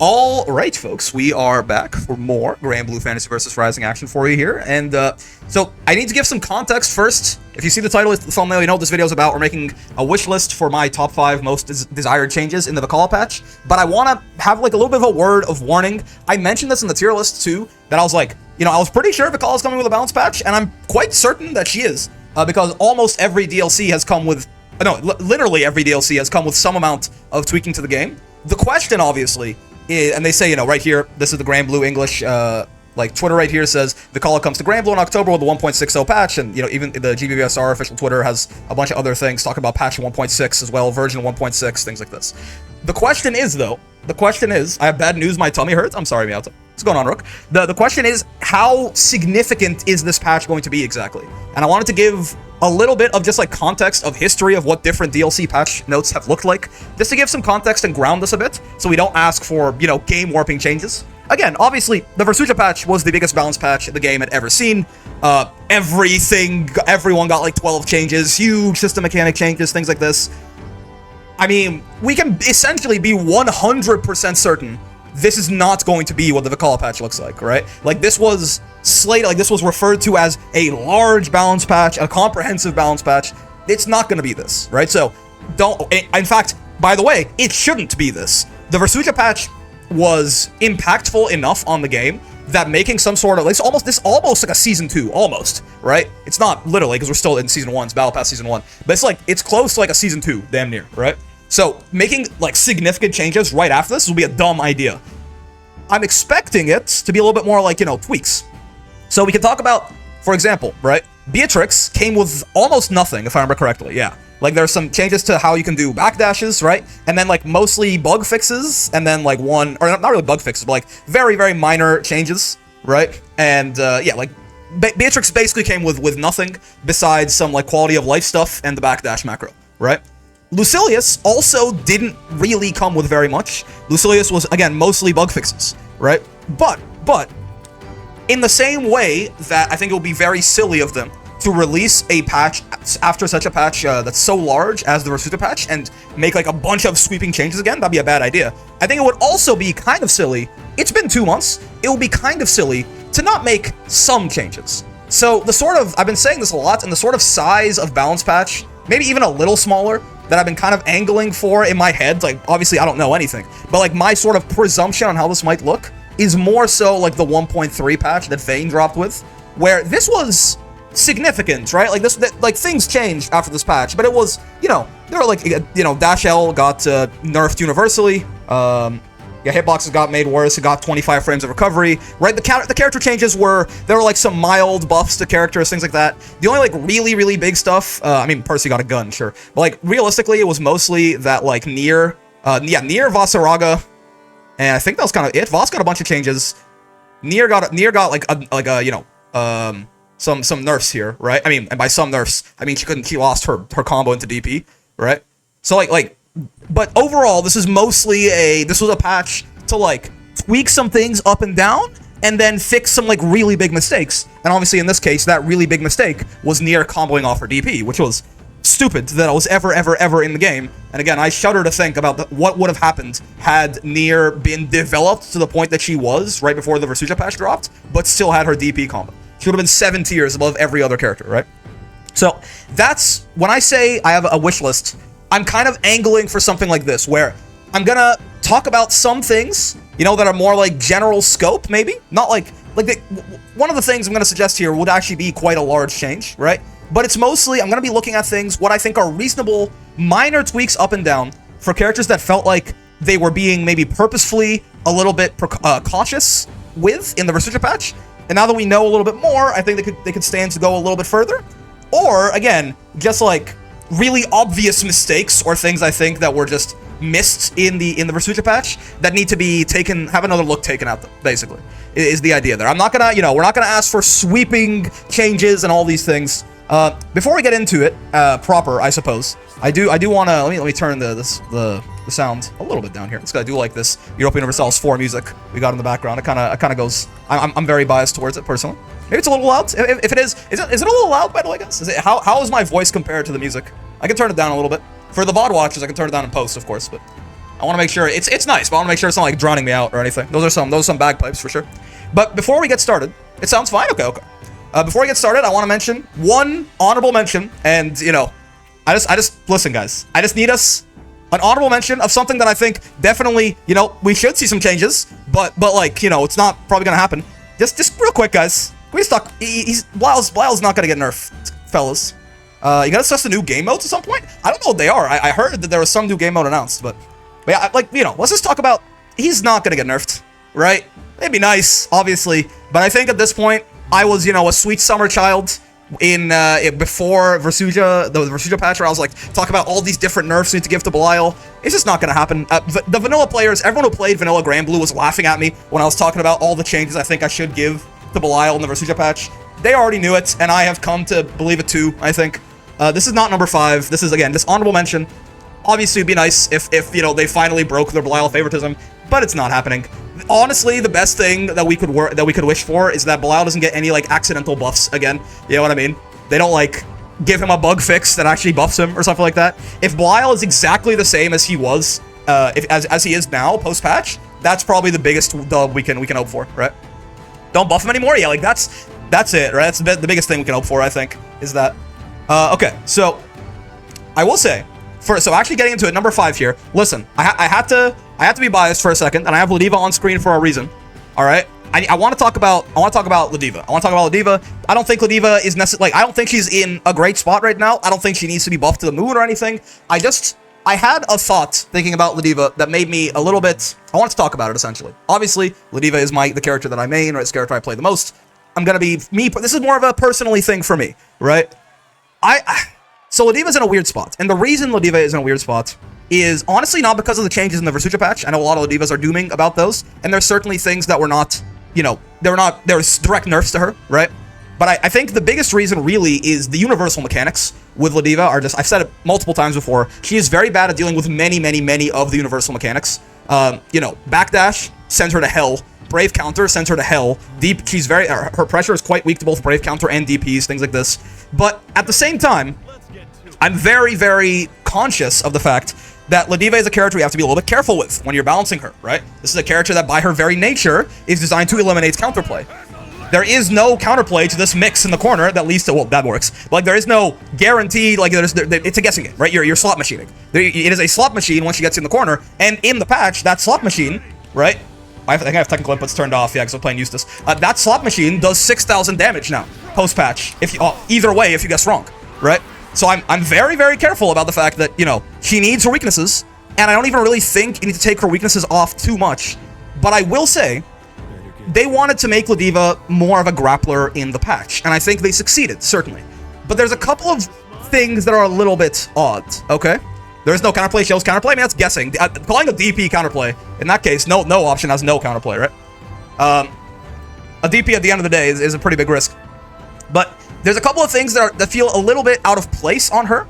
All right, folks, we are back for more Granblue Fantasy vs. Rising action for you here, and so I need to give some context first. If you see the title, the thumbnail, you know what this video is about. We're making a wish list for my top 5 most desired changes in the Vikala patch, but I want to have like a little bit of a word of warning. I mentioned this in the tier list too, that I was like, you know, I was pretty sure Vikala's coming with a balance patch, and I'm quite certain that she is, because almost every DLC has come with, literally every DLC has come with some amount of tweaking to the game. The question, obviously, and they say, you know, right here, this is the Granblue English, like, Twitter right here says, Vikala comes to Granblue in October with the 1.60 patch, and, you know, even the GBBSR official Twitter has a bunch of other things talking about patch 1.6 as well, version 1.6, things like this. The question is, though, I have bad news, my tummy hurts. I'm sorry, Meowta. What's going on, Rook? The question is, how significant is this patch going to be exactly? And I wanted to give a little bit of just like context of history of what different DLC patch notes have looked like, just to give some context and ground us a bit, so we don't ask for, you know, game warping changes. Again, obviously, the Versucha patch was the biggest balance patch the game had ever seen. Everyone got like 12 changes, huge system mechanic changes, things like this. I mean, we can essentially be 100% certain this is not going to be what the Vikala patch looks like, right? Like, this was slated, like, this was referred to as a large balance patch, a comprehensive balance patch. It's not going to be this, right? So, in fact, by the way, it shouldn't be this. The Versucha patch was impactful enough on the game that making some sort of, like, this almost like a Season 2, almost, right? It's not literally, because we're still in Season 1, it's Battle Pass Season 1, but it's like, it's close to like a Season 2, damn near, right? So, making, like, significant changes right after this will be a dumb idea. I'm expecting it to be a little bit more like, you know, tweaks. So we can talk about, for example, right? Beatrix came with almost nothing, if I remember correctly, yeah. Like, there's some changes to how you can do backdashes, right? And then, like, mostly bug fixes, and then, like, not really bug fixes, but, like, very, very minor changes, right? And, yeah, like, Beatrix basically came with nothing besides some, like, quality of life stuff and the backdash macro, right? Lucilius also didn't really come with very much. Lucilius was, again, mostly bug fixes, right? But, in the same way that I think it would be very silly of them to release a patch after such a patch that's so large as the Versucha patch and make, like, a bunch of sweeping changes again, that'd be a bad idea. I think it would also be kind of silly, it's been 2 months, it would be kind of silly to not make some changes. So, I've been saying this a lot, and the sort of size of balance patch, maybe even a little smaller, that I've been kind of angling for in my head, like, obviously I don't know anything, but, like, my sort of presumption on how this might look is more so like the 1.3 patch that Vayne dropped with, where this was significant, right? Like, like, things changed after this patch, but it was, you know, there were, like, you know, Dash L got nerfed universally, yeah, hitboxes got made worse, it got 25 frames of recovery, right? The character changes there were, like, some mild buffs to characters, things like that. The only, like, really, really big stuff, I mean, Percy got a gun, sure, but, like, realistically, it was mostly that, like, Nier, Vasaraga, and I think that was kind of it. Voss got a bunch of changes. Nier got like a you know, some nerfs here, right? I mean, and by some nerfs, I mean she lost her combo into DP, right? So like, but overall, this was a patch to, like, tweak some things up and down, and then fix some, like, really big mistakes. And obviously, in this case, that really big mistake was Nier comboing off her DP, which was stupid that it was ever in the game. And again, I shudder to think about what would have happened had Nier been developed to the point that she was right before the Versucha patch dropped, but still had her DP combo. She would have been 7 tiers above every other character, right? So that's, when I say I have a wish list, I'm kind of angling for something like this, where I'm gonna talk about some things, you know, that are more like general scope, maybe? Not like one of the things I'm gonna suggest here would actually be quite a large change, right? But it's mostly, I'm going to be looking at things, what I think are reasonable, minor tweaks up and down for characters that felt like they were being maybe purposefully a little bit cautious with in the Versucha patch. And now that we know a little bit more, I think they could stand to go a little bit further. Or, again, just like really obvious mistakes or things I think that were just missed in the Versucha patch that need to be have another look taken at them, basically, is the idea there. I'm not going to, you know, we're not going to ask for sweeping changes and all these things. Before we get into it, proper, I suppose, I do want to, let me turn the sound a little bit down here. Let's go do like this Europa Universalis 4 music we got in the background. It kind of goes, I'm very biased towards it, personally. Maybe it's a little loud. If it is it a little loud, by the way, guys? How is my voice compared to the music? I can turn it down a little bit. For the VOD watchers, I can turn it down in post, of course, but I I want to make sure it's nice, but I want to make sure it's not like drowning me out or anything. Those are some bagpipes for sure. But before we get started, it sounds fine. Okay. Before we get started, I want to mention one honorable mention, and you know, I just listen, guys. I just need us an honorable mention of something that I think definitely, you know, we should see some changes, but like, you know, it's not probably gonna happen. Just real quick, guys. Can we just talk? Belial's not gonna get nerfed, fellas. You gotta assess the new game modes at some point? I don't know what they are. I heard that there was some new game mode announced, but yeah, like, you know, let's just talk about, he's not gonna get nerfed, right? It'd be nice, obviously, but I think at this point, I was, you know, a sweet summer child in, before Versuja, the Versuja patch, where I was like, talk about all these different nerfs we need to give to Belial. It's just not gonna happen. The vanilla players, everyone who played vanilla Granblue was laughing at me when I was talking about all the changes I think I should give to Belial in the Versuja patch. They already knew it, and I have come to believe it too, I think. This is not number 5. This is, again, this honorable mention. Obviously, it'd be nice if you know, they finally broke their Belial favoritism, but it's not happening. Honestly, the best thing that we could wish for is that Belial doesn't get any, like, accidental buffs again. You know what I mean? They don't, like, give him a bug fix that actually buffs him or something like that. If Belial is exactly the same as he was, as he is now, post-patch, that's probably the biggest dub we can hope for, right? Don't buff him anymore? Yeah, like, that's it, right? That's the biggest thing we can hope for, I think, is that. Okay, so I will say, so actually getting into it, number 5 here. Listen, I have to be biased for a second, and I have Ladiva on screen for a reason. All right, I want to talk about Ladiva. I don't think Ladiva is necessarily, like, I don't think she's in a great spot right now. I don't think she needs to be buffed to the moon or anything. I had a thought thinking about Ladiva that made me a little bit. I want to talk about it essentially. Obviously, Ladiva is the character that I main, or it's the character I play the most. I'm gonna be me. This is more of a personally thing for me, right? So Ladiva's in a weird spot, and the reason Ladiva is in a weird spot is honestly not because of the changes in the Versuja patch. I know a lot of Ladivas are dooming about those, and there's certainly things that were not, you know, there's direct nerfs to her, right? But I think the biggest reason really is the universal mechanics with Ladiva are just, I've said it multiple times before, she is very bad at dealing with many of the universal mechanics. You know, backdash sends her to hell. Brave counter sends her to hell. Deep, she's very, her pressure is quite weak to both brave counter and DPs, things like this. But at the same time, I'm very conscious of the fact that Ladiva is a character you have to be a little bit careful with when you're balancing her, right? This is a character that by her very nature is designed to eliminate counterplay. There is no counterplay to this mix in the corner that leads to, well, that works. But, like, there is no guarantee, like, it's a guessing game, right? You're slot machining. It is a slot machine once she gets in the corner, and in the patch, that slot machine, right? I think I have technical inputs turned off, yeah, because I'm playing Eustace. That slot machine does 6,000 damage now, post-patch, if you, either way, if you guess wrong, right? So I'm very careful about the fact that, you know, she needs her weaknesses, and I don't even really think you need to take her weaknesses off too much. But I will say, they wanted to make Ladiva more of a grappler in the patch, and I think they succeeded, certainly. But there's a couple of things that are a little bit odd, okay? There's no counterplay, shows counterplay. I mean, that's guessing. Calling a DP counterplay, in that case, no option has no counterplay, right? A DP at the end of the day is a pretty big risk. But there's a couple of things that feel a little bit out of place on her.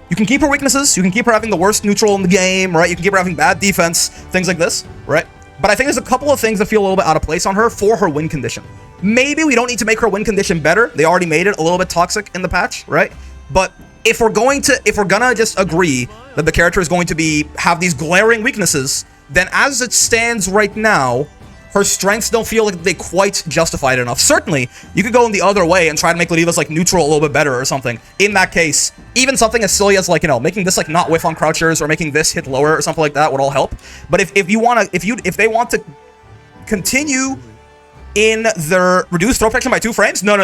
You can keep her weaknesses. You can keep her having the worst neutral in the game, right? You can keep her having bad defense, things like this, right? But I think there's a couple of things that feel a little bit out of place on her for her win condition. Maybe we don't need to make her win condition better. They already made it a little bit toxic in the patch, right? But if we're gonna just agree that the character is going to have these glaring weaknesses, then as it stands right now, her strengths don't feel like they quite justified enough. Certainly, you could go in the other way and try to make Ladiva's, like, neutral a little bit better or something. In that case, even something as silly as, like, you know, making this, like, not whiff on crouchers or making this hit lower or something like that would all help. But if they want to continue in their reduced throw protection by 2 frames, no.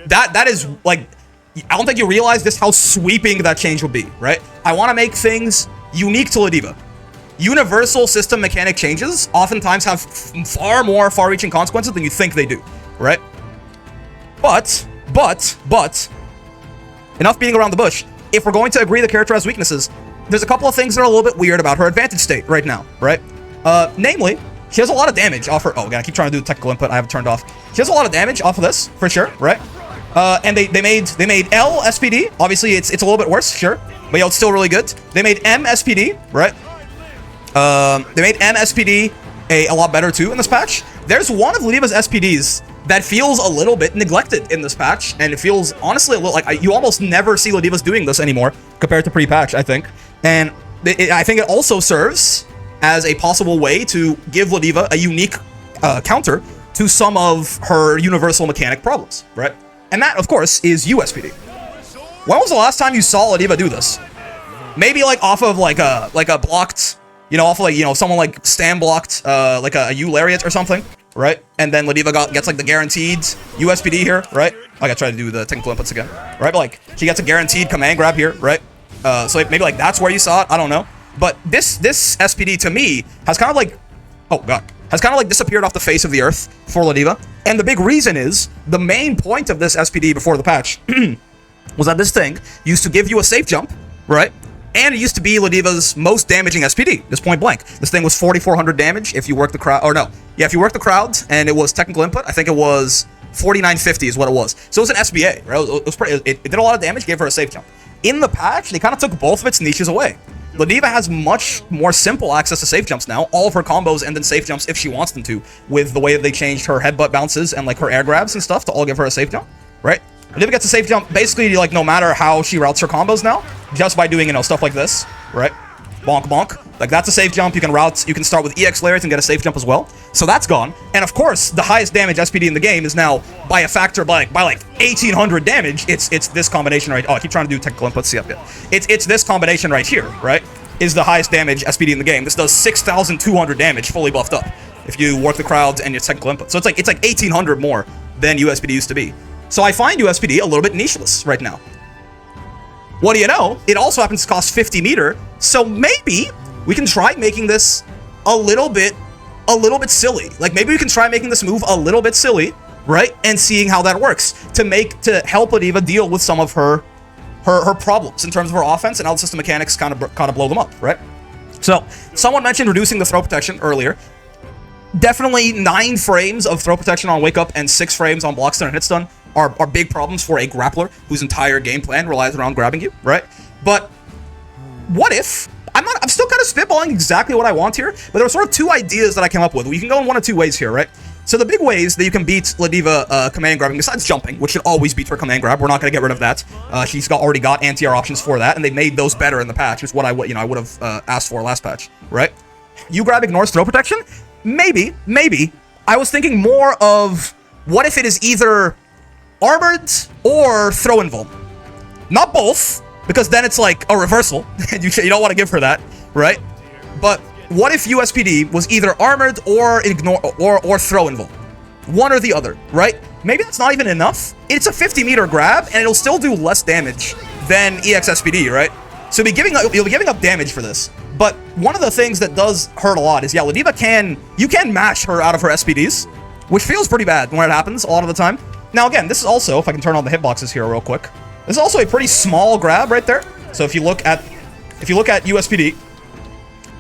That is, like, I don't think you realize just how sweeping that change will be, right? I want to make things unique to Ladiva. Universal system mechanic changes oftentimes have far more far-reaching consequences than you think they do, right? But, enough beating around the bush. If we're going to agree the character has weaknesses, there's a couple of things that are a little bit weird about her advantage state right now, right? Namely, she has a lot of damage off her. Oh, God, I keep trying to do technical input. I have it turned off. She has a lot of damage off of this, for sure, right? And they made L SPD. Obviously, it's a little bit worse, sure, but it's still really good. They made M SPD, right? They made M SPD a lot better too in this patch. There's one of Ladiva's SPDs that feels a little bit neglected in this patch, and it feels honestly a little like you almost never see Ladiva's doing this anymore compared to pre-patch, I think. And I think it also serves as a possible way to give Ladiva a unique counter to some of her universal mechanic problems, right? And that, of course, is USPD. When was the last time you saw Ladiva do this? Maybe like off of like a blocked, you know, off of like, you know, someone like Stan blocked like a U lariat or something, right? And then Ladiva gets like the guaranteed USPD here, right? I gotta try to do the technical inputs again, right? But like she gets a guaranteed command grab here, right? So maybe like that's where you saw it. I don't know. But this SPD to me has kind of like, oh god, has kind of like disappeared off the face of the earth for Ladiva. And the big reason is the main point of this SPD before the patch was that this thing used to give you a safe jump, right? And it used to be Ladiva's most damaging SPD, just point blank. This thing was 4,400 damage if you work the crowd, or no, yeah, if you work the crowd and it was technical input, I think it was 4,950 is what it was. So it was an SBA, right? It was pretty, it did a lot of damage, gave her a safe jump. In the patch, they kind of took both of its niches away. Ladiva has much more simple access to safe jumps now. All of her combos end in safe jumps if she wants them to, with the way that they changed her headbutt bounces and like her air grabs and stuff to all give her a safe jump, right? Ladiva gets a safe jump basically like no matter how she routes her combos now, just by doing, you know, stuff like this, right? Bonk, bonk. Like that's a safe jump. You can route, you can start with EX layers and get a safe jump as well. So that's gone. And of course, the highest damage SPD in the game is now by a factor by like 1,800 damage. It's this combination right. Oh, I keep trying to do technical inputs. Yep, yep. It's this combination right here, right? Is the highest damage SPD in the game. This does 6,200 damage fully buffed up if you work the crowds and your technical input. So it's like 1,800 more than USPD used to be. So I find USPD a little bit nicheless right now. What do you know? It also happens to cost 50 meter, so maybe we can try making this a little bit silly. Like maybe we can try making this move a little bit silly, right? And seeing how that works to help Ladiva deal with some of her problems in terms of her offense and how the system mechanics kind of blow them up, right? So someone mentioned reducing the throw protection earlier. Definitely 9 frames of throw protection on wake up and 6 frames on block stun and hit stun are big problems for a grappler whose entire game plan relies around grabbing you, right? But what if, I'm still kind of spitballing exactly what I want here, but there are sort of 2 ideas that I came up with. We can go in 1 of 2 ways here, right? So the big ways that you can beat Ladiva command grabbing, besides jumping, which should always beat her command grab, we're not going to get rid of that. She's already got anti-air options for that, and they made those better in the patch, which is what I would have asked for last patch, right? You grab ignores throw protection? Maybe. I was thinking more of, what if it is either armored or throw invuln? Not both, because then it's like a reversal, and you don't want to give her that, right? But what if USPD was either armored or ignore or throw invuln? One or the other, right? Maybe that's not even enough. It's a 50 meter grab, and it'll still do less damage than EXSPD, right? So you'll be giving up damage for this. But one of the things that does hurt a lot is, yeah, Ladiva you can mash her out of her SPDs, which feels pretty bad when it happens a lot of the time. Now again, this is also, if I can turn on the hitboxes here real quick, this is also a pretty small grab right there. So if you look at USPD,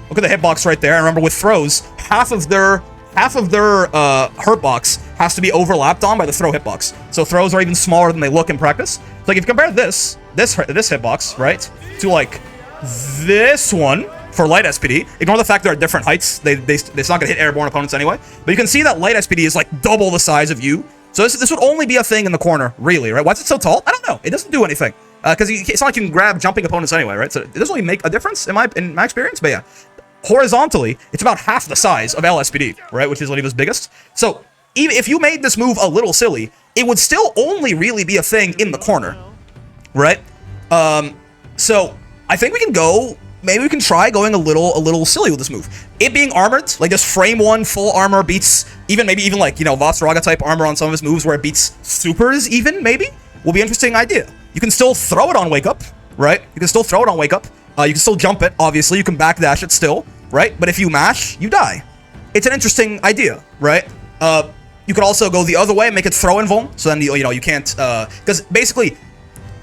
look at the hitbox right there. And remember, with throws, half of their hurt box has to be overlapped on by the throw hitbox. So throws are even smaller than they look in practice. So like if you compare this hitbox, right, to like this one for light SPD, ignore the fact they're at different heights. It's not gonna hit airborne opponents anyway. But you can see that light SPD is like double the size of you. So this would only be a thing in the corner, really, right? Why is it so tall? I don't know. It doesn't do anything. Because it's not like you can grab jumping opponents anyway, right? So it doesn't really make a difference in my experience. But yeah, horizontally, it's about half the size of LSPD, right? Which is Ladiva's biggest. So even if you made this move a little silly, it would still only really be a thing in the corner, right? So I think we can go. Maybe we can try going a little silly with this move. It being armored, like this frame 1 full armor beats maybe even like, you know, Vatsaraga type armor on some of his moves where it beats supers even, maybe, will be an interesting idea. You can still throw it on wake up, right? You can still throw it on wake up. You can still jump it, obviously. You can backdash it still, right? But if you mash, you die. It's an interesting idea, right? You could also go the other way and make it throw invuln. So then, you know, you can't, because basically,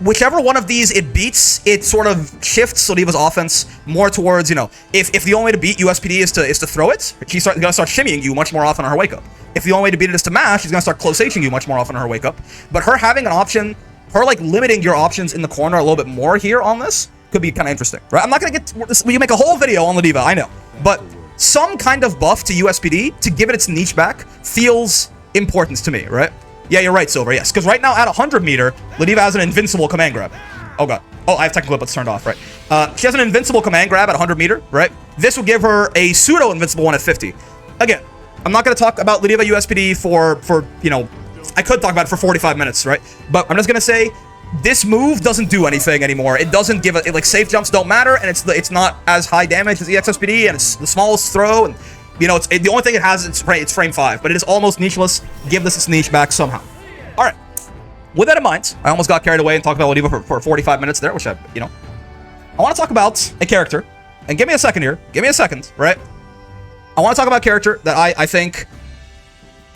whichever one of these it beats, it sort of shifts Ladiva's offense more towards, you know, if the only way to beat USPD is to throw it, she's gonna start shimmying you much more often on her wake up. If the only way to beat it is to mash, she's gonna start close H-ing you much more often on her wake up. But her having an option, her like limiting your options in the corner a little bit more here on this could be kind of interesting, right? I'm not gonna get this, we can make a whole video on Ladiva, I know, but some kind of buff to USPD to give it its niche back feels important to me, right? Yeah, you're right, Silver, yes. Because right now, at 100 meter, Ladiva has an invincible command grab. Oh god. Oh, I have technical inputs turned off, right? She has an invincible command grab at 100 meter, right? This would give her a pseudo invincible one at 50. Again, I'm not going to talk about Ladiva USPD for you know, I could talk about it for 45 minutes, right? But I'm just going to say this move doesn't do anything anymore. It doesn't give it, like, safe jumps don't matter, and it's not as high damage as EXSPD, and it's the smallest throw, and you know, the only thing it has is it's frame 5, but it is almost nicheless. Give this its niche back somehow. All right. With that in mind, I almost got carried away and talked about Ladiva for 45 minutes there, which I want to talk about a character, and give me a second here. Give me a second, right? I want to talk about a character that I think.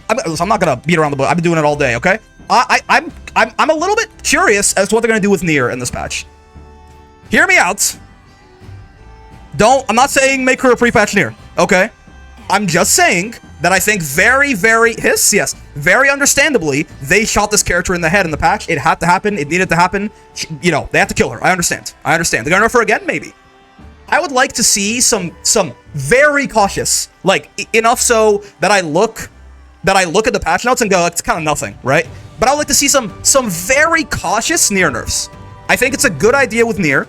I'm not gonna beat around the bush. I've been doing it all day, okay? I'm a little bit curious as to what they're gonna do with Nier in this patch. Hear me out. I'm not saying make her a pre-patch Nier, okay? I'm just saying that I think very understandably, they shot this character in the head in the patch. It had to happen. It needed to happen. You know, they had to kill her. I understand. They're gonna nerf her again? Maybe. I would like to see some very cautious, like, enough so that I look at the patch notes and go, it's kind of nothing, right? But I would like to see some very cautious Nier nerfs. I think it's a good idea with Nier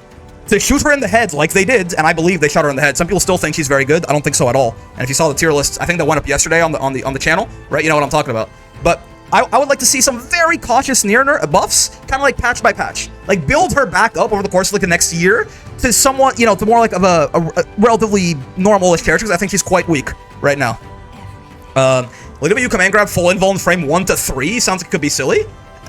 to shoot her in the head like they did, and I believe they shot her in the head. Some people still think she's very good. I don't think so at all. And if you saw the tier list, I think that went up yesterday on the channel, right? You know what I'm talking about. But I would like to see some very cautious Nier buffs, kind of like patch by patch. Like, build her back up over the course of like the next year to somewhat, you know, to more like of a relatively normal-ish character, because I think she's quite weak right now. Look at you command grab full invuln frame 1 to 3. Sounds like it could be silly.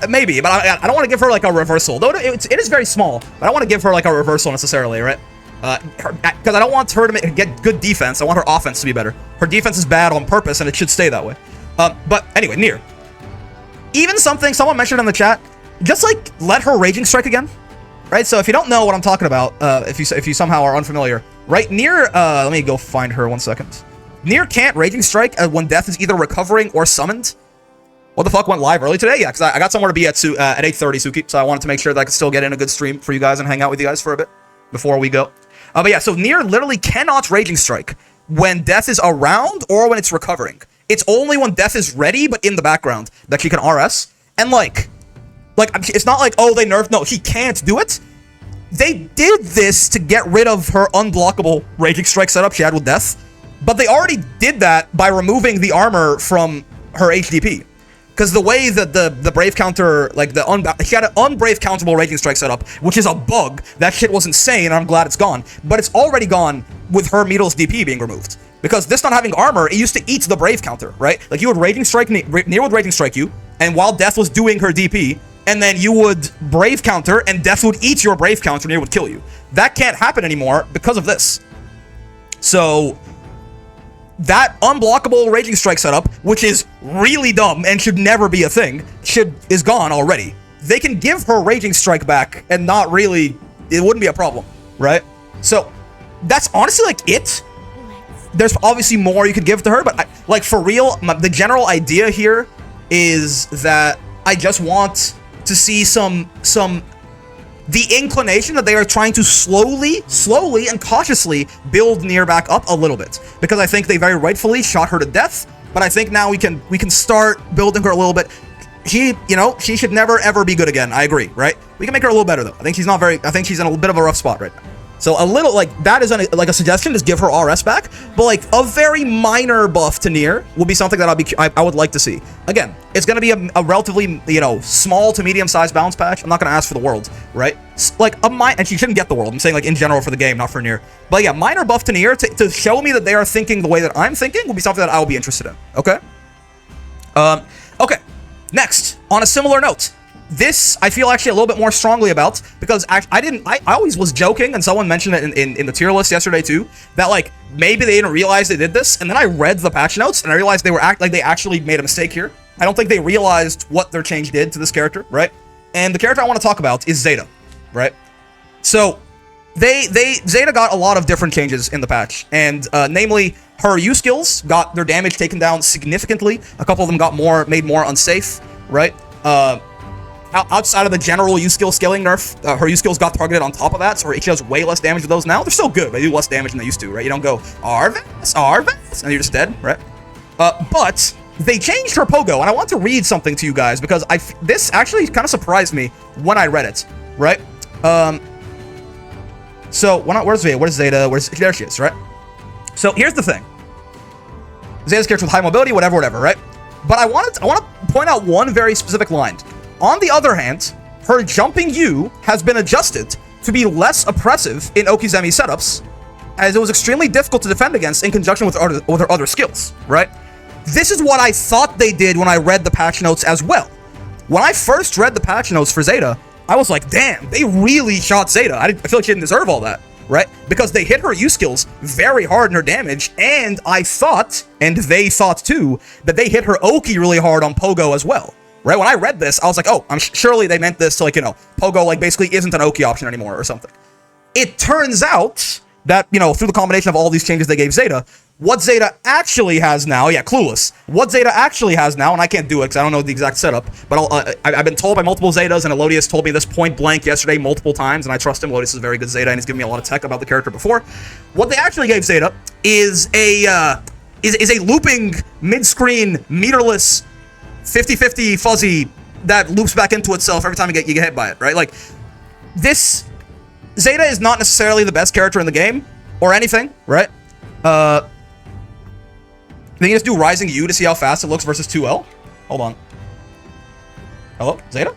Maybe, but I don't want to give her like a reversal. Though it is very small, but I don't want to give her like a reversal necessarily, right? Because I don't want her to get good defense. I want her offense to be better. Her defense is bad on purpose, and it should stay that way. But anyway, Nier. Even someone mentioned in the chat, just like let her Raging Strike again, right? So if you don't know what I'm talking about, if you somehow are unfamiliar, right? Nier, let me go find her 1 second. Nier can't Raging Strike when death is either recovering or summoned. What the fuck went live early today? Yeah, because I got somewhere to be at 8:30, Suki, so I wanted to make sure that I could still get in a good stream for you guys and hang out with you guys for a bit before we go. But yeah, so Nier literally cannot Raging Strike when death is around or when it's recovering. It's only when death is ready, but in the background, that she can RS. And like, it's not like, oh, they nerfed. No, she can't do it. They did this to get rid of her unblockable Raging Strike setup she had with death. But they already did that by removing the armor from her HDP. Because the way that the Brave counter, like she had an unbrave countable Raging Strike setup, which is a bug. That shit was insane, and I'm glad it's gone. But it's already gone with her Meadle's DP being removed. Because this not having armor, it used to eat the Brave counter, right? Like, you would Raging Strike, Nier would Raging Strike you, and while Death was doing her DP, and then you would Brave counter, and Death would eat your Brave counter, and Nier would kill you. That can't happen anymore because of this. So that unblockable Raging Strike setup, which is really dumb and should never be a thing, is gone already. They can give her Raging Strike back and not really, it wouldn't be a problem, right? So that's honestly like it. There's obviously more you could give to her, but like, for real, the general idea here is that I just want to see the inclination that they are trying to slowly and cautiously build Nier back up a little bit, because I think they very rightfully shot her to death. But I think now we can start building her a little bit. She should never ever be good again. I agree, right? We can make her a little better though. I think she's in a bit of a rough spot right now. So a little, like, that is like a suggestion, just give her RS back. But like a very minor buff to Nier would be something that I would like to see. Again, it's going to be a relatively, small to medium-sized balance patch. I'm not going to ask for the world, right? Like and she shouldn't get the world. I'm saying, like, in general for the game, not for Nier. But yeah, minor buff to Nier to show me that they are thinking the way that I'm thinking would be something that I will be interested in. Okay. Okay. Next, on a similar note. This, I feel actually a little bit more strongly about, because I always was joking, and someone mentioned it in the tier list yesterday too, that like, maybe they didn't realize they did this, and then I read the patch notes, and I realized they actually made a mistake here. I don't think they realized what their change did to this character, right? And the character I want to talk about is Zeta, right? So, Zeta got a lot of different changes in the patch, and namely, her U skills got their damage taken down significantly. A couple of them got made more unsafe, right? Outside of the general U-skill scaling nerf, her U-skills got targeted on top of that, so she does way less damage with those now. They're still good, but they do less damage than they used to, right? You don't go, Arvas, and you're just dead, right? But they changed her pogo, and I want to read something to you guys, because this actually kind of surprised me when I read it, right? So, where's Zeta? Where's Zeta? There she is, right? So, here's the thing. Zeta's character with high mobility, whatever, right? But I want to point out one very specific line. On the other hand, her jumping U has been adjusted to be less oppressive in Okizeme setups, as it was extremely difficult to defend against in conjunction with her other skills, right? This is what I thought they did when I read the patch notes as well. When I first read the patch notes for Zeta, I was like, damn, they really shot Zeta. I feel like she didn't deserve all that, right? Because they hit her U skills very hard in her damage, and I thought, and they thought too, that they hit her Oki really hard on Pogo as well, right? When I read this, I was like, oh, surely they meant this to, like, you know, Pogo, like, basically isn't an Oki option anymore or something. It turns out that, you know, through the combination of all these changes they gave Zeta, what Zeta actually has now, yeah, clueless. What Zeta actually has now, and I can't do it because I don't know the exact setup, but I've been told by multiple Zetas, and Elodius told me this point blank yesterday multiple times, and I trust him. Elodius is a very good Zeta, and he's given me a lot of tech about the character before. What they actually gave Zeta is a looping mid-screen meterless 50-50 fuzzy that loops back into itself every time you get hit by it, right? Like, this Zeta is not necessarily the best character in the game or anything, right? They can just do Rising U to see how fast it looks versus 2L. Hold on. Hello, Zeta?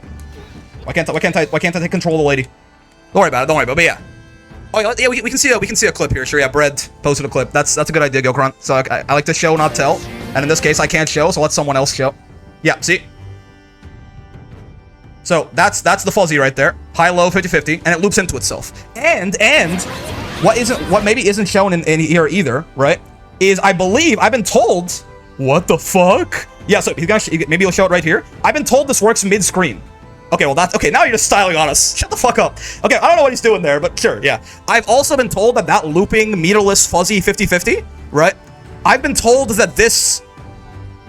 Why can't I take control of the lady? Don't worry about it. But yeah. Oh yeah, we can see a clip here. Sure, yeah. Brett posted a clip. That's a good idea, Gokran. So I like to show, not tell. And in this case, I can't show, so let someone else show. Yeah. See. So that's the fuzzy right there. High, low, 50-50, and it loops into itself. And what maybe isn't shown in here either, right? Is I've been told, what the fuck? Yeah, so maybe he'll show it right here. I've been told this works mid-screen. Okay, well that's, okay, now you're just styling on us. Shut the fuck up. Okay, I don't know what he's doing there, but sure, yeah. I've also been told that looping, meterless, fuzzy 50-50, right? I've been told that this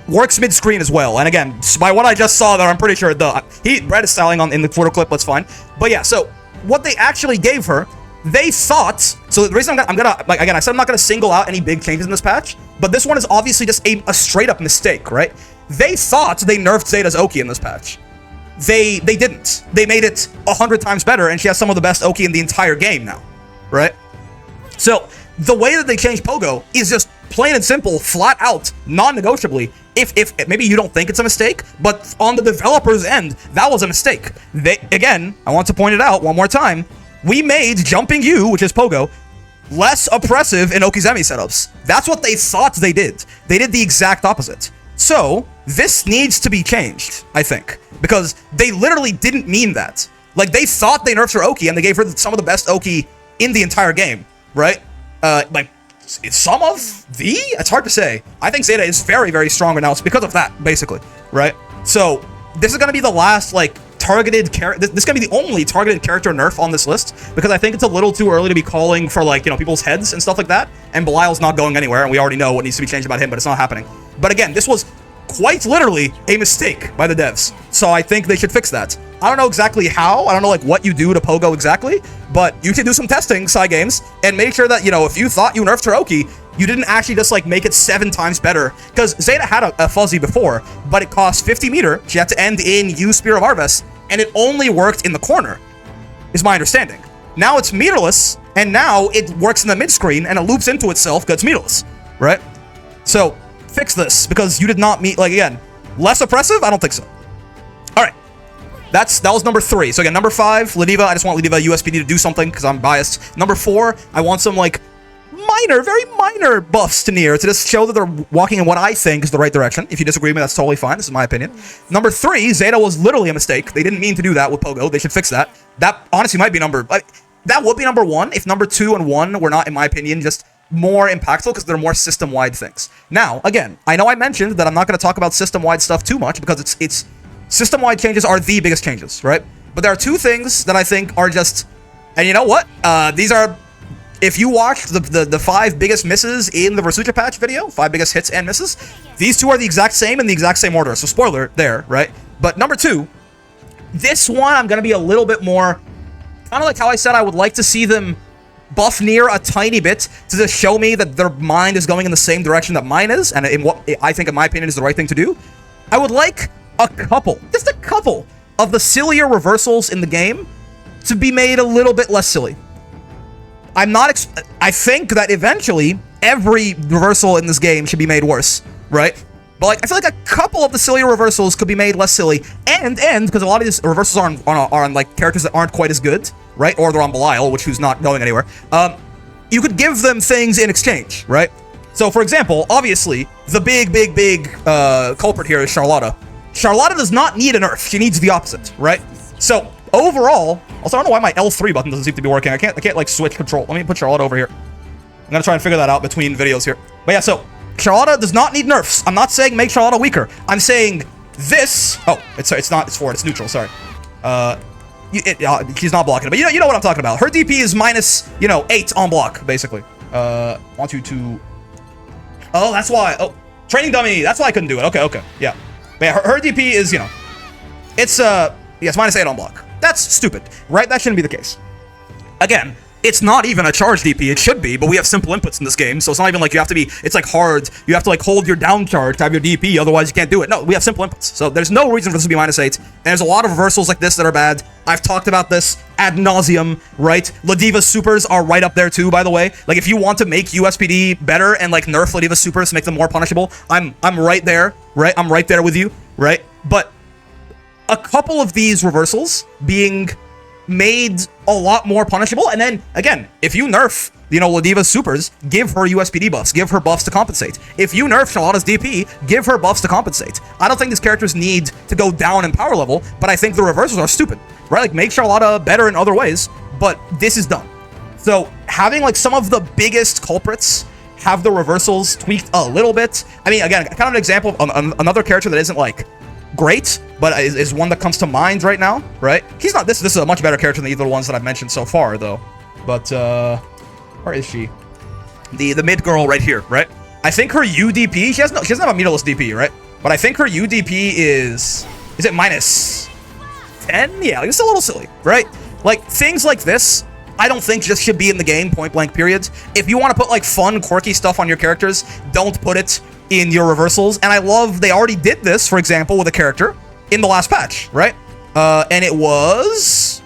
works mid-screen as well. And again, by what I just saw there, I'm pretty sure it does. Brett is styling in the photo clip, that's fine. But yeah, so what they actually gave her, they thought, so the reason I'm gonna, like, again, I said I'm not gonna single out any big changes in this patch, but this one is obviously just a straight up mistake, right? They thought they nerfed Zeta's Oki in this patch. They didn't. They made it 100 times better, and she has some of the best Oki in the entire game now, right? So, the way that they changed Pogo is just plain and simple, flat out, non-negotiably. If maybe you don't think it's a mistake, but on the developer's end, that was a mistake. Again, I want to point it out one more time, we made jumping U, which is Pogo, less oppressive in Okizeme setups. That's what they thought they did. They did the exact opposite. So, this needs to be changed, I think, because they literally didn't mean that. Like, they thought they nerfed her Oki, and they gave her some of the best Oki in the entire game, right? Like, some of the? It's hard to say. I think Zeta is very, very strong right now. It's because of that, basically, right? So, this is going to be the last, like, targeted character. This is going to be the only targeted character nerf on this list, because I think it's a little too early to be calling for, like, you know, people's heads and stuff like that. And Belial's not going anywhere, and we already know what needs to be changed about him, but it's not happening. But again, this was quite literally a mistake by the devs. So I think they should fix that. I don't know exactly how. I don't know, like, what you do to Pogo exactly, but you should do some testing, Cygames, and make sure that, you know, if you thought you nerfed her Oki, you didn't actually just, like, make it 7 times better. Because Zeta had a fuzzy before, but it cost 50 meter. She had to end in U Spear of Arves, and it only worked in the corner, is my understanding. Now it's meterless, and now it works in the mid-screen, and it loops into itself because it's meterless, right? So, fix this, because you did not meet, like, again, less oppressive? I don't think so. Alright. That was number 3. So again, number 5, Ladiva. I just want Ladiva USPD to do something, because I'm biased. Number 4, I want some, like, minor, very minor buffs to Nier to just show that they're walking in what I think is the right direction. If you disagree with me, that's totally fine. This is my opinion. Number 3, Zeta was literally a mistake. They didn't mean to do that with Pogo. They should fix that. That honestly might be that would be number 1 if number 2 and 1 were not, in my opinion, just more impactful, because they're more system-wide things. Now, again, I know I mentioned that I'm not going to talk about system-wide stuff too much, because it's system-wide changes are the biggest changes, right? But there are 2 things that I think are just, and you know what? These are, if you watched the 5 biggest misses in the Versucha patch video, 5 biggest hits and misses, these 2 are the exact same in the exact same order. So spoiler there, right? But number 2, this one I'm going to be a little bit more, kind of like how I said I would like to see them buff Nier a tiny bit to just show me that their mind is going in the same direction that mine is, and in what I think, in my opinion, is the right thing to do. I would like just a couple of the sillier reversals in the game to be made a little bit less silly. I think that eventually every reversal in this game should be made worse, right? But like, I feel like a couple of the sillier reversals could be made less silly, and because a lot of these reversals are on like characters that aren't quite as good, right? Or they're on Belial, who's not going anywhere. You could give them things in exchange, right? So, for example, obviously, the big culprit here is Charlotta. Charlotta does not need a nerf. She needs the opposite, right? So, overall, also, I don't know why my L3 button doesn't seem to be working. I can't like, switch control. Let me put Charlotta over here. I'm gonna try and figure that out between videos here. But yeah, so, Charlotta does not need nerfs. I'm not saying make Charlotta weaker. I'm saying this... Oh, it's not, it's forward, it's neutral, sorry. She's not blocking it, but you know what I'm talking about. Her DP is minus, 8 on block, basically. 1, 2, 2... Oh, that's why. Oh, training dummy. That's why I couldn't do it. Okay, yeah. But yeah, her DP is, it's minus 8 on block. That's stupid, right? That shouldn't be the case. Again, it's not even a charge DP. It should be, but we have simple inputs in this game, so it's not even like you have to be, it's like hard. You have to like hold your down charge to have your DP, otherwise you can't do it. No, we have simple inputs. So there's no reason for this to be minus 8. And there's a lot of reversals like this that are bad. I've talked about this ad nauseum, right? Ladiva's supers are right up there too, by the way. Like if you want to make USPD better and like nerf Ladiva's supers to make them more punishable, I'm right there, right? I'm right there with you, right? But a couple of these reversals being made a lot more punishable, and then again, if you nerf Ladiva's supers, give her USPD buffs, give her buffs to compensate. If you nerf Charlotta's DP, give her buffs to compensate. I don't think these characters need to go down in power level, but I think the reversals are stupid, right? Like make Charlotta better in other ways, but this is dumb. So having like some of the biggest culprits have the reversals tweaked a little bit. I mean, again, kind of an example of another character that isn't like great, but is one that comes to mind right now, right? He's not, this is a much better character than either of the ones that I've mentioned so far, though. But, where is she? The mid girl right here, right? I think her UDP, she doesn't have a meterless DP, right? But I think her UDP is it minus 10? Yeah, like, it's a little silly, right? Like, things like this, I don't think just should be in the game, point blank, period. If you want to put, like, fun, quirky stuff on your characters, don't put it in your reversals. And I love they already did this, for example, with a character in the last patch, right? And it was...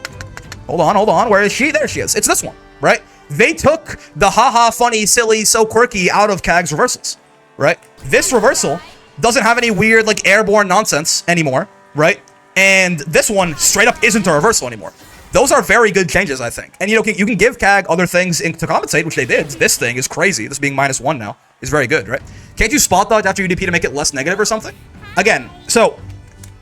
Hold on, where is she? There she is. It's this one, right? They took the haha, funny, silly, so quirky out of Kag's reversals, right? This reversal doesn't have any weird, like, airborne nonsense anymore, right? And this one straight up isn't a reversal anymore. Those are very good changes, I think. And, you can give Kag other things to compensate, which they did. This thing is crazy. This being -1 now is very good, right? Can't you spot dodge after UDP to make it less negative or something? Again, so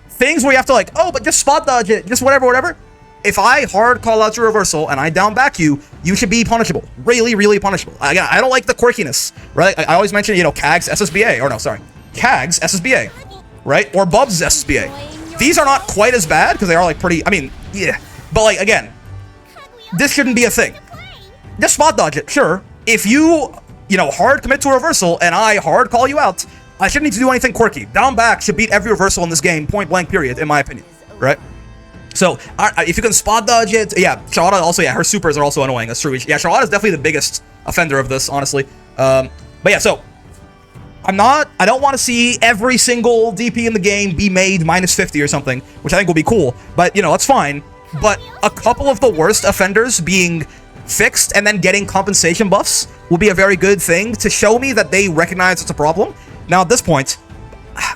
things where you have to like, oh, but just spot dodge it, just whatever. If I hard call out your reversal and I down back you, you should be punishable. Really, really punishable. Again, I don't like the quirkiness, right? I always mention, Kag's SSBA, or no, sorry, Kag's SSBA, right? Or Bub's SSBA. These are not quite as bad because they are like pretty, I mean, yeah. But like, again, this shouldn't be a thing. Just spot dodge it, sure. If you hard commit to a reversal and I hard call you out, I shouldn't need to do anything quirky. Down back should beat every reversal in this game, point blank, period, in my opinion, right? So, if you can spot dodge it, yeah, Charlotta also, yeah, her supers are also annoying, that's true. Yeah, Charlotta's definitely the biggest offender of this, honestly. But yeah, so, I don't want to see every single DP in the game be made -50 or something, which I think will be cool, but, that's fine. But a couple of the worst offenders being fixed and then getting compensation buffs will be a very good thing to show me that they recognize it's a problem. Now, at this point,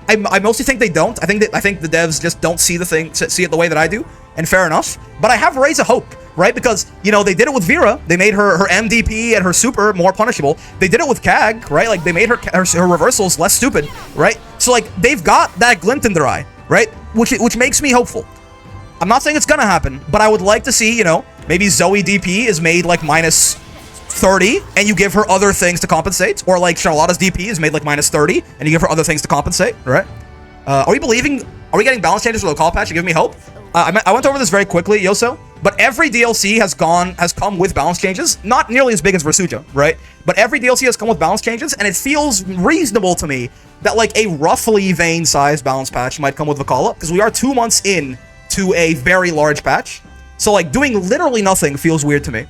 I mostly think they don't. I think the devs just don't see see it the way that I do, and fair enough. But I have raised a hope, right? Because they did it with Vera. They made her MDP and her super more punishable. They did it with Kag, right? Like they made her reversals less stupid, right? So like they've got that glint in their eye, right? Which makes me hopeful. I'm not saying it's gonna happen, but I would like to see maybe Zoe DP is made like -30 and you give her other things to compensate, or like Charlotta's DP is made like -30 and you give her other things to compensate, right? Are we getting balance changes for the call patch? You give me hope. I went over this very quickly, Yoso, but every DLC has come with balance changes, not nearly as big as Versuja, right? But every DLC has come with balance changes, and it feels reasonable to me that like a roughly Vayne-sized balance patch might come with Vikala, because we are 2 months in to a very large patch. So like doing literally nothing feels weird to me.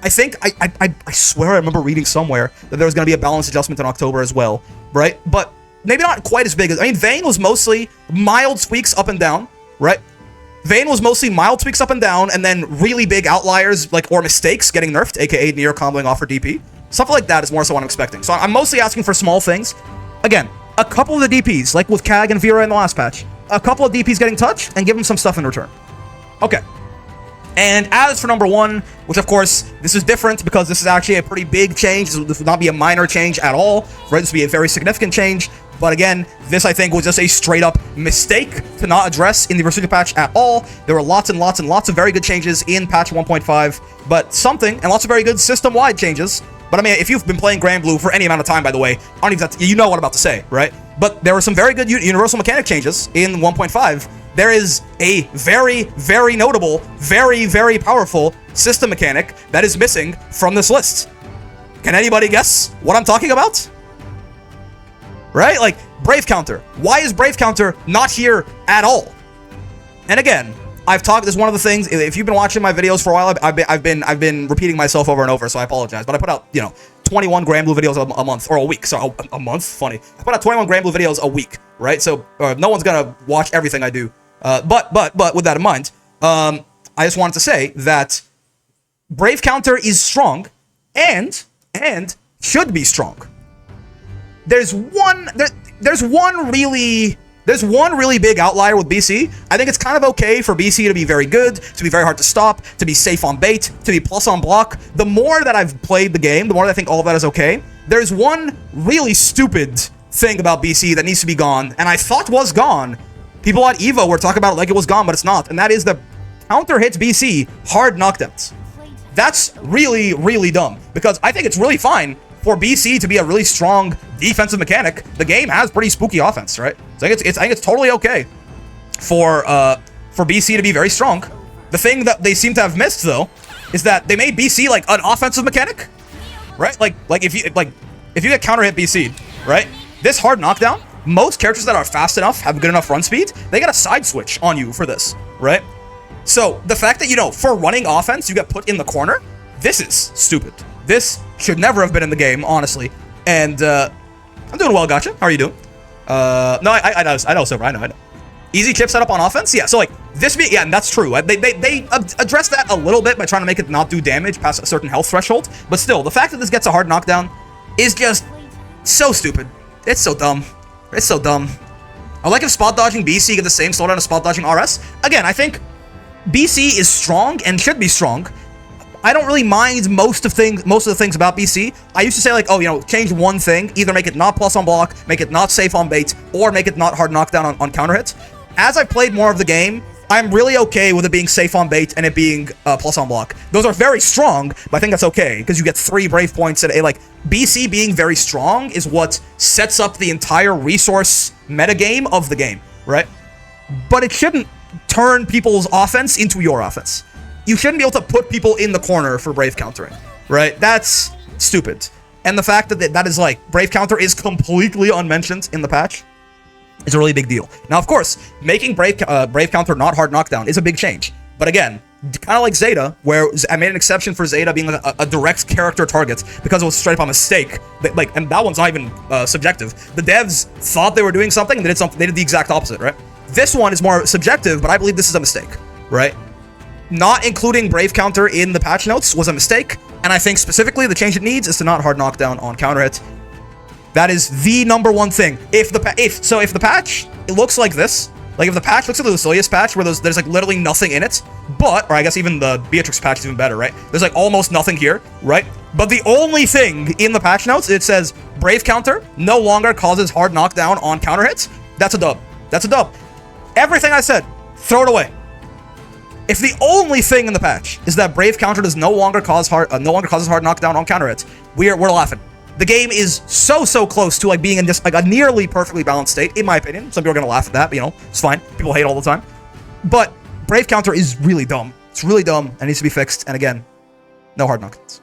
I think, I swear I remember reading somewhere that there was going to be a balance adjustment in October as well, right? But maybe not quite as big as, I mean, Vayne was mostly mild tweaks up and down, right? Vayne was mostly mild tweaks up and down, and then really big outliers, like, or mistakes getting nerfed, aka Nier comboing off for DP. Stuff like that is more so what I'm expecting. So I'm mostly asking for small things. Again, a couple of the DPs, like with Kag and Vera in the last patch, a couple of DPs getting touched, and give them some stuff in return. Okay. And as for number 1, which of course, this is different because this is actually a pretty big change. This would not be a minor change at all, right? This would be a very significant change. But again, this I think was just a straight up mistake to not address in the Versuga patch at all. There were lots and lots and lots of very good changes in patch 1.5, but something, and lots of very good system-wide changes. But I mean, if you've been playing Granblue for any amount of time, by the way, I don't even have to, you know what I'm about to say, right? But there were some very good universal mechanic changes in 1.5. There is a very, very notable, very, very powerful system mechanic that is missing from this list. Can anybody guess what I'm talking about? Right? Like, Brave Counter. Why is Brave Counter not here at all? And again, I've talked, this is one of the things, if you've been watching my videos for a while, I've been repeating myself over and over, so I apologize. But I put out, 21 Granblue videos a month, or a week. So a month? Funny. I put out 21 Granblue videos a week, right? So no one's gonna watch everything I do. But with that in mind, I just wanted to say that Brave Counter is strong and should be strong. There's one really big outlier with BC. I think it's kind of okay for BC to be very good, to be very hard to stop, to be safe on bait, to be plus on block. The more that I've played the game, the more that I think all of that is okay. There's one really stupid thing about BC that needs to be gone, and I thought was gone. People at EVO were talking about it like it was gone, but it's not. And that is the counter hits BC hard knockdowns. That's really, really dumb, because I think it's really fine for BC to be a really strong defensive mechanic. The game has pretty spooky offense, right? So I think it's totally okay for BC to be very strong. The thing that they seem to have missed though is that they made BC like an offensive mechanic, right? Like if you get counter hit BC, right? This hard knockdown, most characters that are fast enough, have good enough run speed, they get a side switch on you for this, right? So the fact that, for running offense, you get put in the corner, this is stupid. This should never have been in the game, honestly. And I'm doing well, gotcha. How are you doing? No, I know, Silver. I know. Easy chip setup on offense? Yeah, so like, yeah, and that's true. They addressed that a little bit by trying to make it not do damage past a certain health threshold. But still, the fact that this gets a hard knockdown is just so stupid. It's so dumb. It's so dumb. I like if spot dodging BC get the same slowdown as spot dodging RS. Again, I think BC is strong and should be strong. I don't really mind most of the things about BC. I used to say like, oh, change one thing, either make it not plus on block, make it not safe on bait, or make it not hard knockdown on counter hits. As I played more of the game, I'm really okay with it being safe on bait and it being plus on block. Those are very strong, but I think that's okay because you get 3 brave points and like BC being very strong is what sets up the entire resource metagame of the game, right? But it shouldn't turn people's offense into your offense. You shouldn't be able to put people in the corner for brave countering, right? That's stupid. And the fact that that is like, brave counter is completely unmentioned in the patch is a really big deal. Now, of course, making brave counter not hard knockdown is a big change. But again, kind of like Zeta, where I made an exception for Zeta being like a direct character target because it was straight up a mistake. And that one's not even subjective. The devs thought they were doing something and they did the exact opposite, right? This one is more subjective, but I believe this is a mistake, right? Not including brave counter in the patch notes was a mistake, and I think specifically the change it needs is to not hard knockdown on counter hit. That is the #1 thing. If the patch it looks like this, like if the patch looks like the Lucilius patch where there's like literally nothing in it, or I guess even the Beatrix patch is even better, right? There's like almost nothing here, right? But the only thing in the patch notes, it says brave counter no longer causes hard knockdown on counter hits. That's a dub. That's a dub. Everything I said, throw it away. If the only thing in the patch is that brave counter does no longer causes hard knockdown on counter hits, we're laughing. The game is so close to like being in just like a nearly perfectly balanced state, in my opinion. Some people are gonna laugh at that, but it's fine. People hate all the time. But brave counter is really dumb. It's really dumb and needs to be fixed. And again, no hard knockdowns.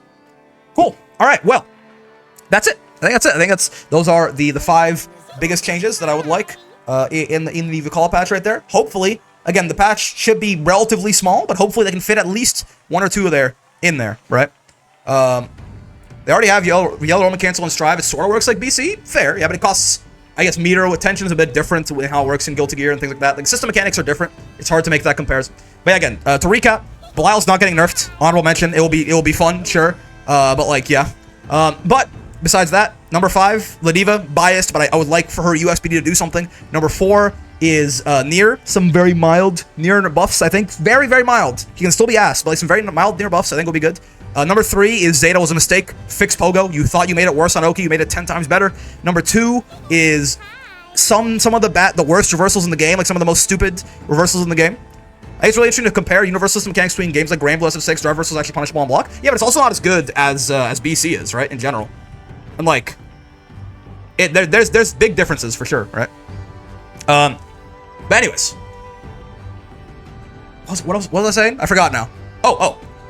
Cool. All right. Well, that's it. I think that's it. I think those are the 5 biggest changes that I would like in the Vikala patch right there. Hopefully. Again, the patch should be relatively small, but hopefully they can fit at least 1 or 2 in there, right? They already have Yellow Roman Cancel and Strive. It sort of works like BC. Fair, yeah, but it costs I guess meter with tension is a bit different with how it works in Guilty Gear and things like that. Like, system mechanics are different. It's hard to make that comparison. But yeah, again, to recap, Belial's not getting nerfed. Honorable mention. It will be fun, sure. But like, yeah. But besides that, number 5, Ladiva, biased, but I would like for her USPD to do something. Number 4 is Nier. Some very mild Nier buffs, I think. Very, very mild. He can still be ass, but like some very mild Nier buffs, I think will be good. Number 3 is Zeta was a mistake. Fix Pogo. You thought you made it worse on Oki. You made it 10 times better. Number 2 is some of the worst reversals in the game, like some of the most stupid reversals in the game. I think it's really interesting to compare universal system mechanics between games like Granblue SF6, drive reversals actually punishable on block. Yeah, but it's also not as good as BC is, right, in general. And like, there's big differences for sure, right? But anyways, what was I saying? I forgot now.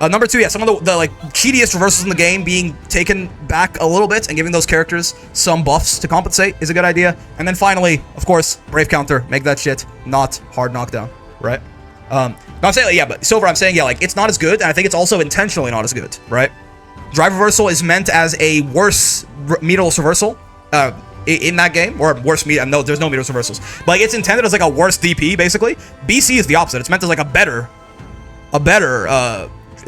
Number 2, yeah, some of the like cheatiest reversals in the game being taken back a little bit and giving those characters some buffs to compensate is a good idea. And then finally, of course, Brave counter, make that shit not hard knockdown, right? But I'm saying, like, yeah, but Silver, I'm saying, yeah, like, it's not as good, and I think it's also intentionally not as good, right? Drive reversal is meant as a worse meterless reversal in that game, or worse meter. No, there's no meterless reversals, but like, it's intended as like a worse DP, basically. BC is the opposite. It's meant as like a better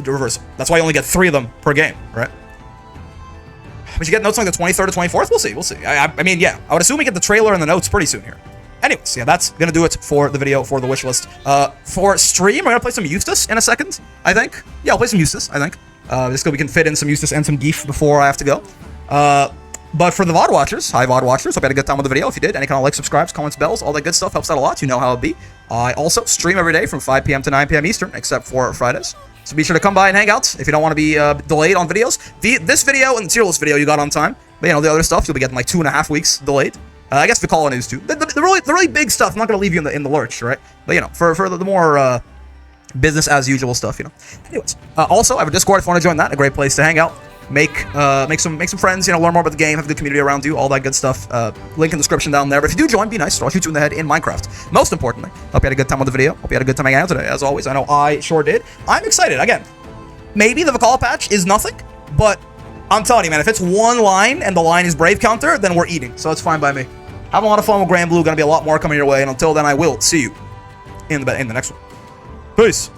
reversal. That's why you only get 3 of them per game, right? But you get notes on like the 23rd or 24th. We'll see. I mean, yeah, I would assume we get the trailer and the notes pretty soon here. Anyways, yeah, that's gonna do it for the video, for the wish list. For stream, we're gonna play some Eustace in a second, I think. Yeah, I'll play some Eustace, I think. Just so we can fit in some Eustace and some Geef before I have to go. But for the VOD watchers, hi VOD watchers, hope you had a good time with the video. If you did, any kind of like, subscribes, comments, bells, all that good stuff helps out a lot. You know how it be. I also stream every day from 5 p.m. to 9 p.m. Eastern, except for Fridays. So be sure to come by and hang out if you don't want to be delayed on videos. This video and the tier list video you got on time. But, you know, the other stuff, you'll be getting like 2.5 weeks delayed. I guess Vikala news too. The really big stuff, I'm not going to leave you in the lurch, right? But, you know, for the more business as usual stuff, you know. Anyways, also, I have a Discord if you want to join that. A great place to hang out. Make some friends, you know, learn more about the game, have a good community around you, all that good stuff. Link in the description down there. But if you do join, be nice, or I'll shoot you in the head in Minecraft. Most importantly, hope you had a good time with the video. Hope you had a good time hanging out today. As always, I know I sure did. I'm excited. Again, maybe the Vikala patch is nothing, but I'm telling you, man, if it's one line and the line is Brave counter, then we're eating. So it's fine by me. Having a lot of fun with Granblue. Gonna be a lot more coming your way. And until then, I will see you in the next one. Peace.